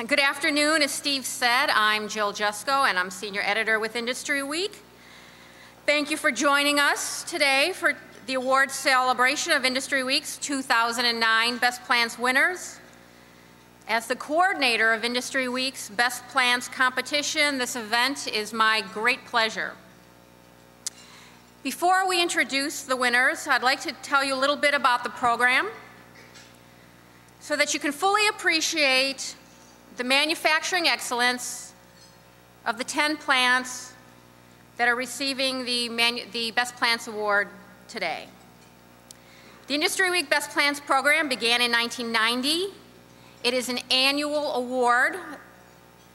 Good afternoon. As Steve said, I'm Jill Jusko, and I'm Senior Editor with Industry Week. Thank you for joining us today for the awards celebration of Industry Week's 2009 Best Plans winners. As the coordinator of Industry Week's Best Plans competition, this event is my great pleasure. Before we introduce the winners, I'd like to tell you a little bit about the program so that you can fully appreciate the manufacturing excellence of the 10 plants that are receiving the Best Plants Award today. The Industry Week Best Plants program began in 1990. It is an annual award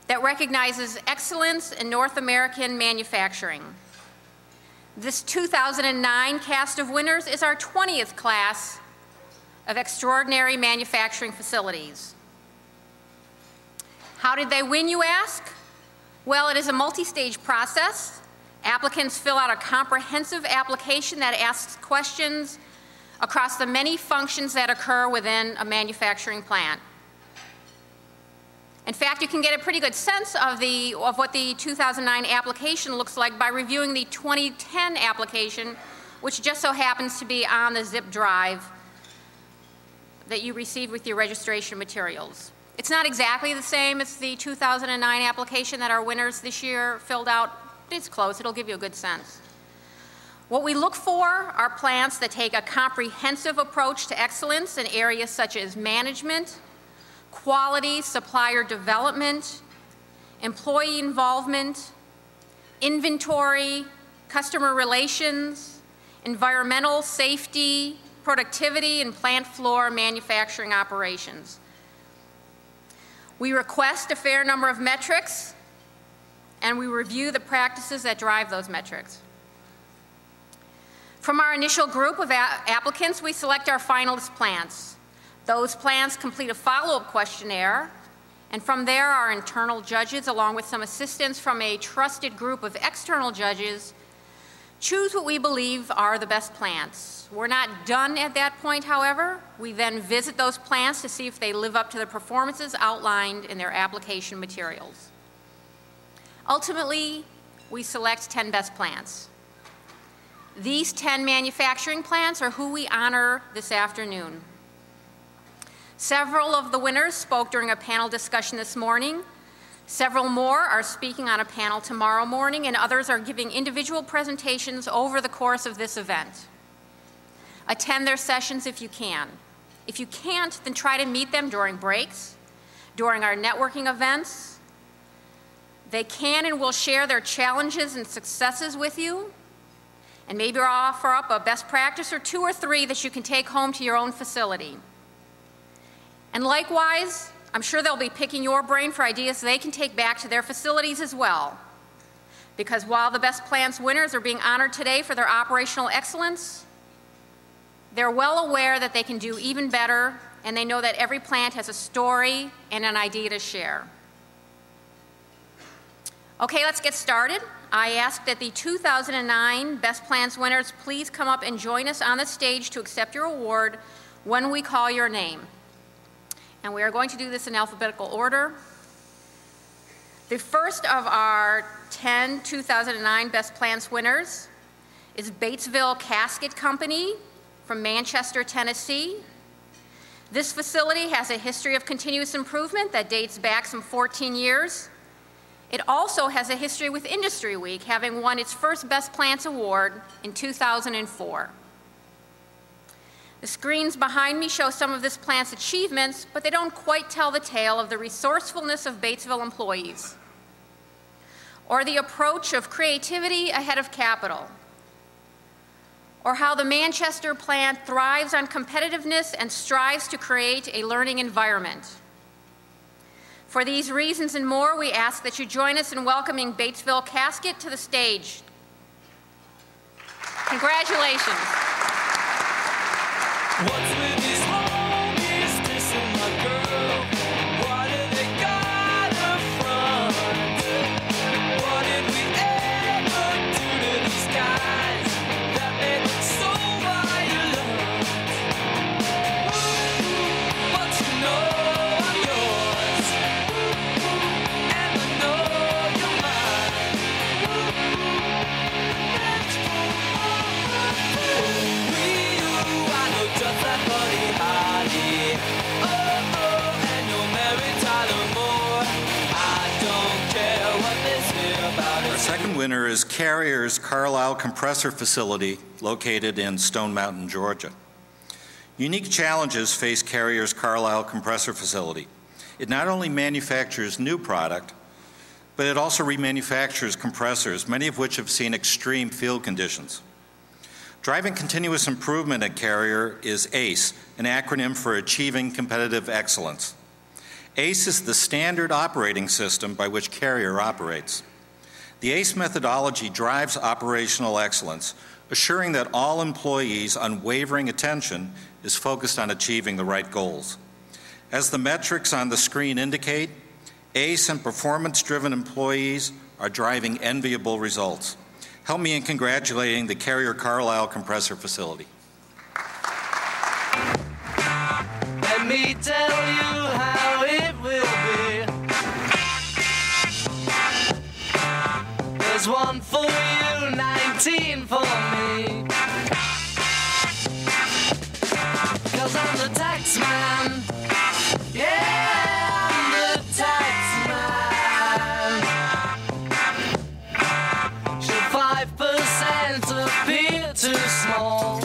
that recognizes excellence in North American manufacturing. This 2009 cast of winners is our 20th class of extraordinary manufacturing facilities. How did they win, you ask? Well, it is a multi-stage process. Applicants fill out a comprehensive application that asks questions across the many functions that occur within a manufacturing plant. In fact, you can get a pretty good sense of what the 2009 application looks like by reviewing the 2010 application, which just so happens to be on the zip drive that you received with your registration materials. It's not exactly the same as the 2009 application that our winners this year filled out, but it's close. It'll give you a good sense. What we look for are plants that take a comprehensive approach to excellence in areas such as management, quality, supplier development, employee involvement, inventory, customer relations, environmental safety, productivity, and plant floor manufacturing operations. We request a fair number of metrics, and we review the practices that drive those metrics. From our initial group of applicants, we select our finalist plants. Those plants complete a follow-up questionnaire, and from there, our internal judges, along with some assistance from a trusted group of external judges, choose what we believe are the best plants. We're not done at that point, however. We then visit those plants to see if they live up to the performances outlined in their application materials. Ultimately, we select 10 best plants. These 10 manufacturing plants are who we honor this afternoon. Several of the winners spoke during a panel discussion this morning. Several more are speaking on a panel tomorrow morning, and others are giving individual presentations over the course of this event. Attend their sessions if you can. If you can't, then try to meet them during breaks, during our networking events. They can and will share their challenges and successes with you, and maybe offer up a best practice or 2 or 3 that you can take home to your own facility. And likewise, I'm sure they'll be picking your brain for ideas they can take back to their facilities as well. Because while the Best Plants winners are being honored today for their operational excellence, they're well aware that they can do even better, and they know that every plant has a story and an idea to share. Okay, let's get started. I ask that the 2009 Best Plants winners please come up and join us on the stage to accept your award when we call your name. And we are going to do this in alphabetical order. The first of our 10 2009 Best Plants winners is Batesville Casket Company from Manchester, Tennessee. This facility has a history of continuous improvement that dates back some 14 years. It also has a history with Industry Week, having won its first Best Plants Award in 2004. The screens behind me show some of this plant's achievements, but they don't quite tell the tale of the resourcefulness of Batesville employees, or the approach of creativity ahead of capital, or how the Manchester plant thrives on competitiveness and strives to create a learning environment. For these reasons and more, we ask that you join us in welcoming Batesville Casket to the stage. Congratulations. What's with these homies dissing my girl? What do they got her from? What did we ever do to these guys that made them so violent? But you know I'm yours. winner is Carrier's Carlisle Compressor Facility, located in Stone Mountain, Georgia. Unique challenges face Carrier's Carlisle Compressor Facility. It not only manufactures new product, but it also remanufactures compressors, many of which have seen extreme field conditions. Driving continuous improvement at Carrier is ACE, an acronym for Achieving Competitive Excellence. ACE is the standard operating system by which Carrier operates. The ACE methodology drives operational excellence, assuring that all employees' unwavering attention is focused on achieving the right goals. As the metrics on the screen indicate, ACE and performance-driven employees are driving enviable results. Help me in congratulating the Carrier Carlisle Compressor Facility. Let me tell you how it will be. There's one for you, 19 for me. 'Cause I'm the tax man. Yeah, I'm the tax man. Should 5% appear too small?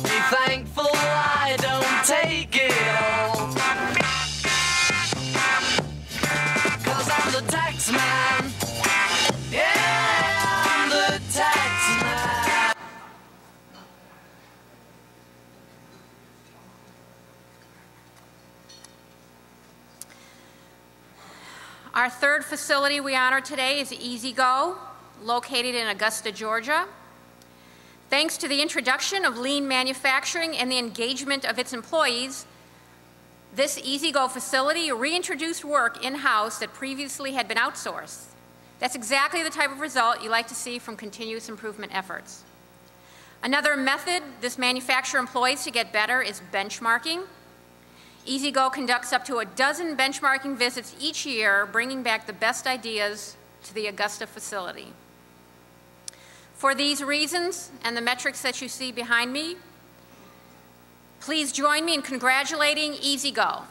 Be thankful I don't take it all. 'Cause I'm the tax man. Yeah, I'm the tax man. Our third facility we honor today is E-Z-GO, located in Augusta, Georgia. Thanks to the introduction of lean manufacturing and the engagement of its employees, this E-Z-GO facility reintroduced work in-house that previously had been outsourced. That's exactly the type of result you like to see from continuous improvement efforts. Another method this manufacturer employs to get better is benchmarking. E-Z-GO conducts up to a dozen benchmarking visits each year, bringing back the best ideas to the Augusta facility. For these reasons and the metrics that you see behind me, please join me in congratulating E-Z-GO.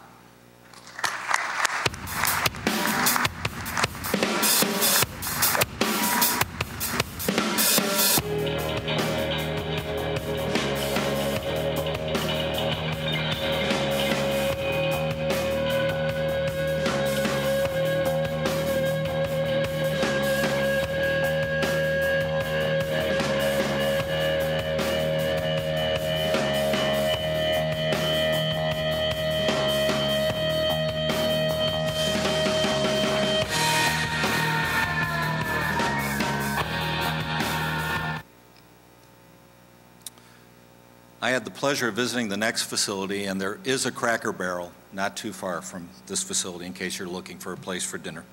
I had the pleasure of visiting the next facility, and there is a Cracker Barrel not too far from this facility in case you're looking for a place for dinner.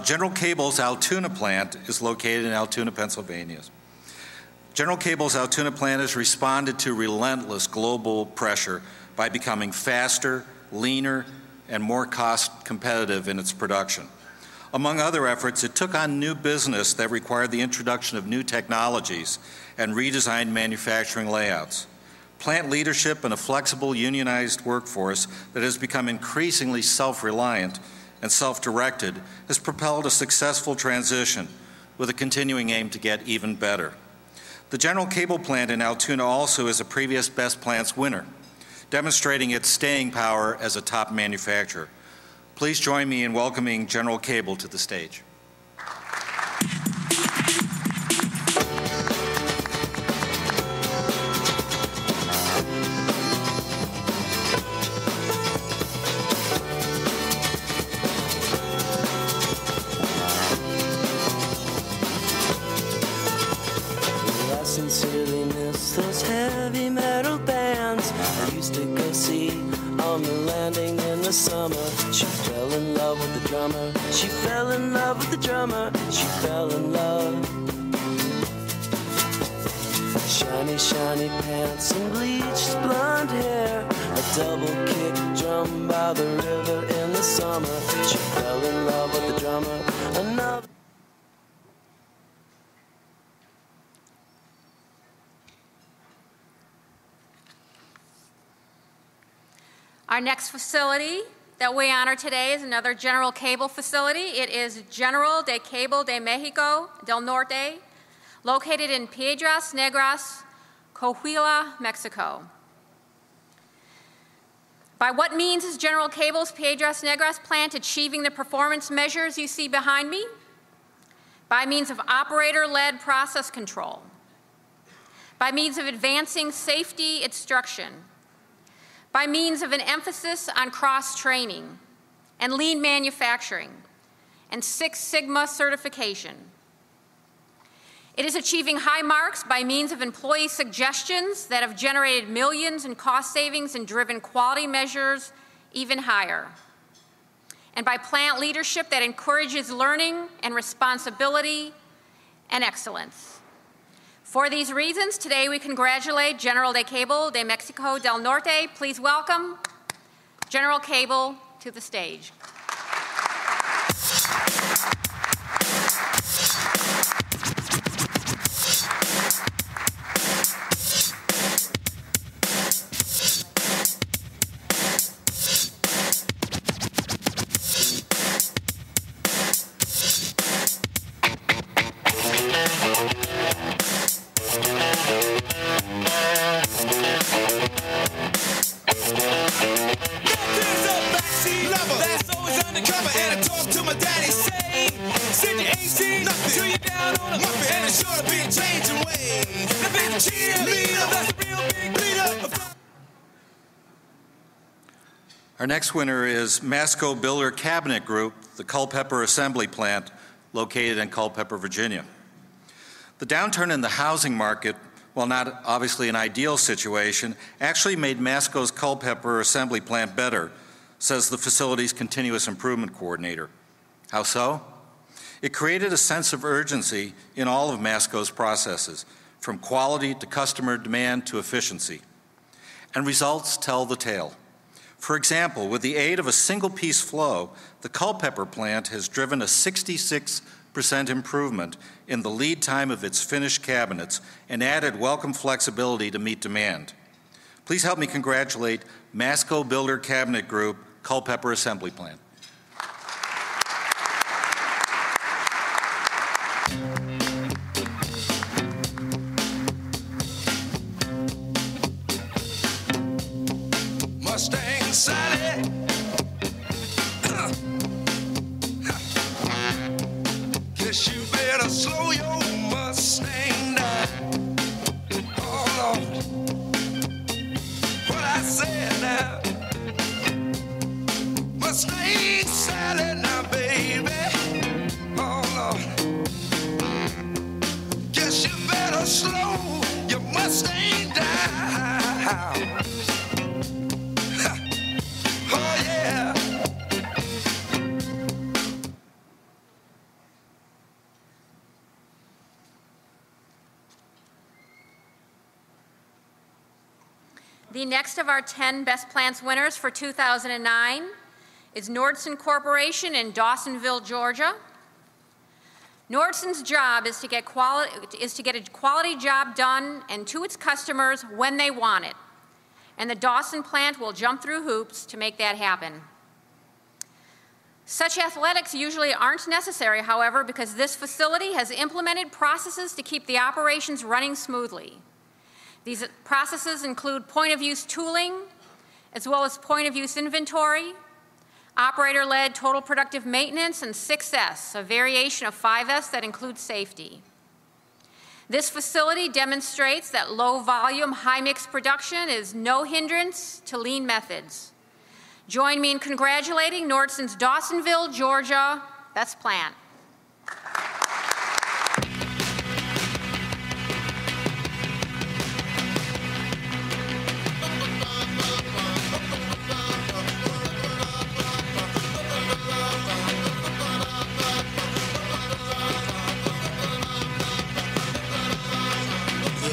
General Cable's Altoona plant is located in Altoona, Pennsylvania. General Cable's Altoona plant has responded to relentless global pressure by becoming faster, leaner, and more cost competitive in its production. Among other efforts, it took on new business that required the introduction of new technologies and redesigned manufacturing layouts. Plant leadership and a flexible unionized workforce that has become increasingly self-reliant and self-directed has propelled a successful transition with a continuing aim to get even better. The General Cable plant in Altoona also is a previous Best Plants winner, demonstrating its staying power as a top manufacturer. Please join me in welcoming General Cable to the stage. I sincerely miss those heavy metal bands I used to go see on the landing in the summer. She fell in love with the drummer. She fell in love with the drummer. She fell in love. Shiny, shiny pants and bleached blonde hair. A double kick drum by the river in the summer. She fell in love with the drummer. Another. Our next facility that we honor today is another General Cable facility. It is General de Cable de Mexico del Norte, located in Piedras Negras, Coahuila, Mexico. By what means is General Cable's Piedras Negras plant achieving the performance measures you see behind me? By means of operator-led process control, by means of advancing safety instruction, by means of an emphasis on cross-training and lean manufacturing and Six Sigma certification. It is achieving high marks by means of employee suggestions that have generated millions in cost savings and driven quality measures even higher. And by plant leadership that encourages learning and responsibility and excellence. For these reasons, today we congratulate General de Cable de Mexico del Norte. Please welcome General Cable to the stage. Our next winner is Masco Builder Cabinet Group, the Culpeper Assembly Plant, located in Culpeper, Virginia. The downturn in the housing market, while not obviously an ideal situation, actually made Masco's Culpeper Assembly Plant better, says the facility's continuous improvement coordinator. How so? It created a sense of urgency in all of Masco's processes, from quality to customer demand to efficiency. And results tell the tale. For example, with the aid of a single-piece flow, the Culpeper plant has driven a 66% improvement in the lead time of its finished cabinets and added welcome flexibility to meet demand. Please help me congratulate Masco Builder Cabinet Group, Culpeper Assembly Plant. Mustang Sally. Guess you better slow your Mustang down. Oh Lord, what I said now. Mustang Sally now, baby. Oh Lord, guess you better slow your Mustang down. Oh yeah. The next of our 10 Best Plants winners for 2009 is Nordson Corporation in Dawsonville, Georgia. Nordson's job is to get a quality job done and to its customers when they want it. And the Dawson plant will jump through hoops to make that happen. Such athletics usually aren't necessary, however, because this facility has implemented processes to keep the operations running smoothly. These processes include point-of-use tooling, as well as point-of-use inventory, operator-led total productive maintenance, and 6S, a variation of 5S that includes safety. This facility demonstrates that low-volume, high-mix production is no hindrance to lean methods. Join me in congratulating Nordson's Dawsonville, Georgia Best Plant.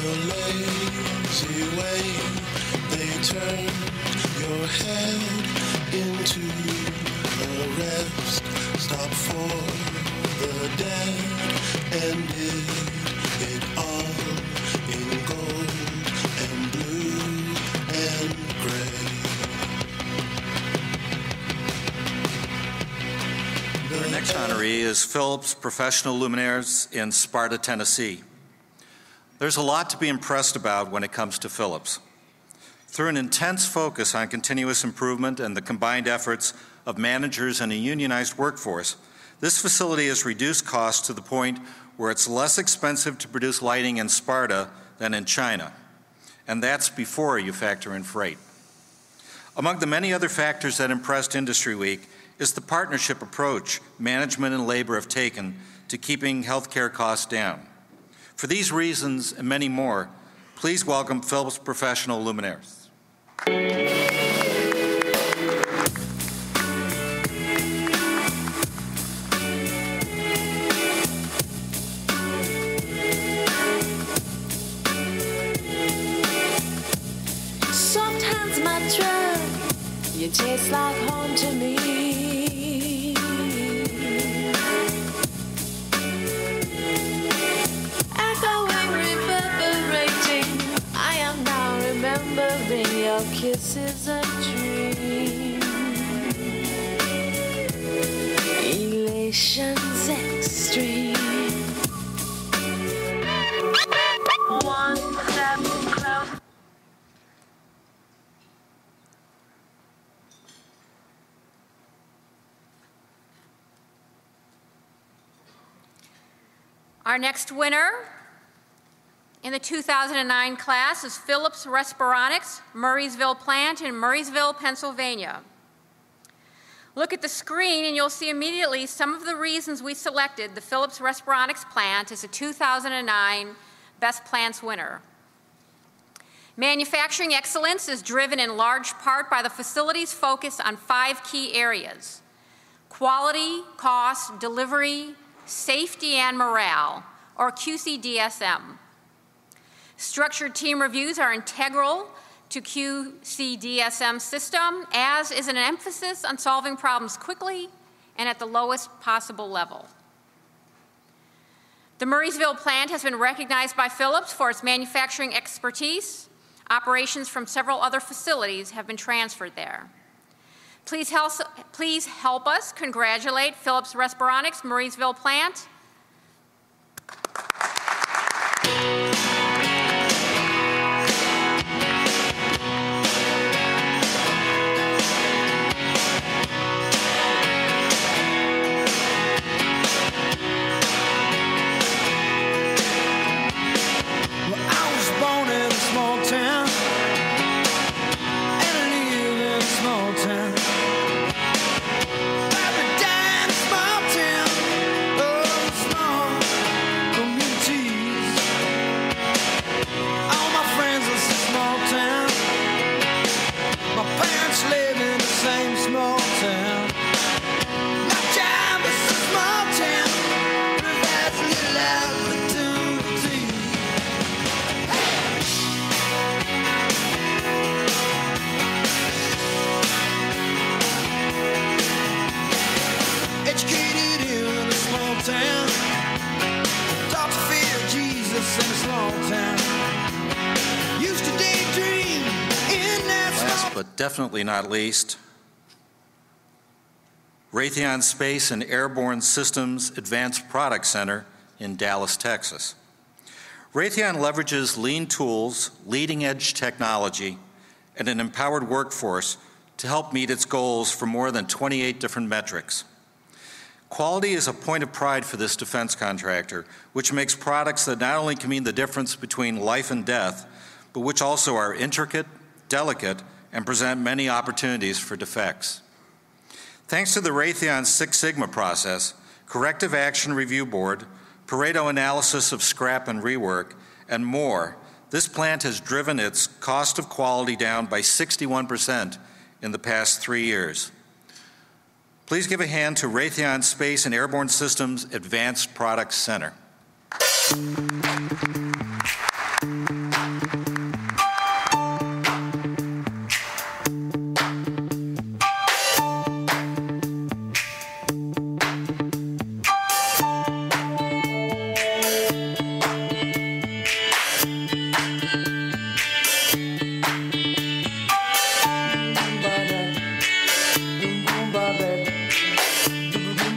Lazy way they turn your head into a rest stop for the dead and did it all in gold and blue and gray. honoree is Philips Professional Luminaires in Sparta, Tennessee. There's a lot to be impressed about when it comes to Philips. Through an intense focus on continuous improvement and the combined efforts of managers and a unionized workforce, this facility has reduced costs to the point where it's less expensive to produce lighting in Sparta than in China. And that's before you factor in freight. Among the many other factors that impressed Industry Week is the partnership approach management and labor have taken to keeping healthcare costs down. For these reasons and many more, please welcome Philips Professional Luminaires. Soft hands, my drug, you taste like home to me. Echoing, reverberating, I am now remembering your kisses a dream. Elations extreme. One step closer. Our next winner in the 2009 class is Philips Respironics, Murraysville plant in Murraysville, Pennsylvania. Look at the screen and you'll see immediately some of the reasons we selected the Philips Respironics plant as a 2009 Best Plants winner. Manufacturing excellence is driven in large part by the facility's focus on 5 key areas: quality, cost, delivery, safety, and morale, or QCDSM. Structured team reviews are integral to QCDSM system, as is an emphasis on solving problems quickly and at the lowest possible level. The Murraysville plant has been recognized by Philips for its manufacturing expertise. Operations from several other facilities have been transferred there. Please help us congratulate Philips Respironics Murraysville plant. But definitely not least, Raytheon Space and Airborne Systems Advanced Product Center in Dallas, Texas. Raytheon leverages lean tools, leading-edge technology, and an empowered workforce to help meet its goals for more than 28 different metrics. Quality is a point of pride for this defense contractor, which makes products that not only can mean the difference between life and death, but which also are intricate, delicate, and present many opportunities for defects. Thanks to the Raytheon Six Sigma process, corrective action review board, Pareto analysis of scrap and rework, and more, this plant has driven its cost of quality down by 61% in the past 3 years. Please give a hand to Raytheon Space and Airborne Systems Advanced Products Center. Boom,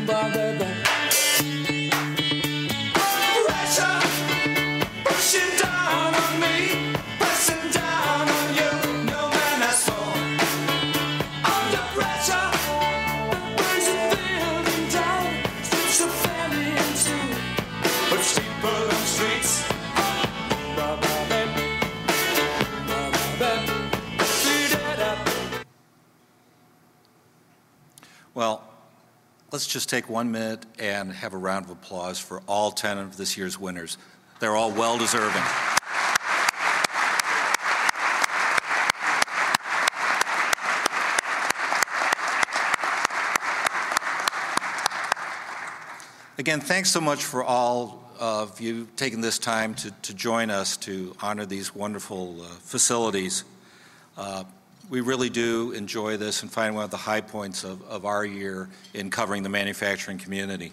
ba, ba, Well, let's just take 1 minute and have a round of applause for all 10 of this year's winners. They're all well-deserving. Again, thanks so much for all of you taking this time to join us to honor these wonderful facilities. We really do enjoy this and find one of the high points of our year in covering the manufacturing community.